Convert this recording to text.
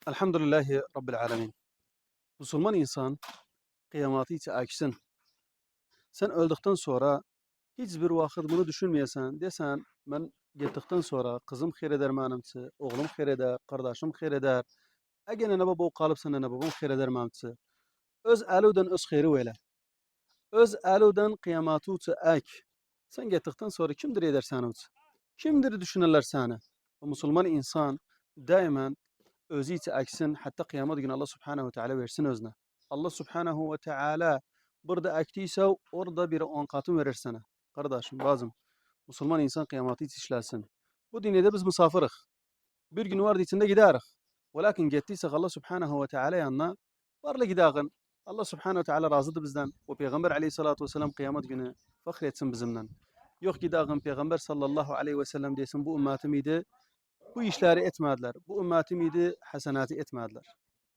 Elhamdülillahi Rabbil alemin. Müslüman insan kıyamati için akşın. Sen öldükten sonra hiçbir vakit bunu düşünmeyesen desen ben gittikten sonra kızım hayır eder manımsı, oğlum hayır eder, kardeşim hayır eder. Egen ne baba kalıp sana ne babam hayır eder manımsı. Öz aluden öz hayri veyle. Öz aluden kıyamatu için ak. Sen gittikten sonra kimdir eder sana? Kimdir düşünürler sana? O Müslüman insan daima özü için aksin hatta kıyamet günü Allah Subhanahu ve Teala versin özne. Allah Subhanahu ve Teala burada aktiyse orada bir on katı verir sana. Kardeşim bazım Müslüman insan kıyameti için işlesin. Bu dünyada biz misafırız. Bir gün vardı içinde giderik. Velakin gittiysek Allah Subhanahu ve Teala yanına varla gidağın. Allah Subhanahu ve Teala razıdır bizden. O Peygamber aleyhissalatu vesselam kıyamet günü fakretsin bizimle. Yok gidağın Peygamber sallallahu aleyhi ve sellem desin bu ümmetim idi. Bu işleri etmediler. Bu ümmetim idi hasenatı etmediler.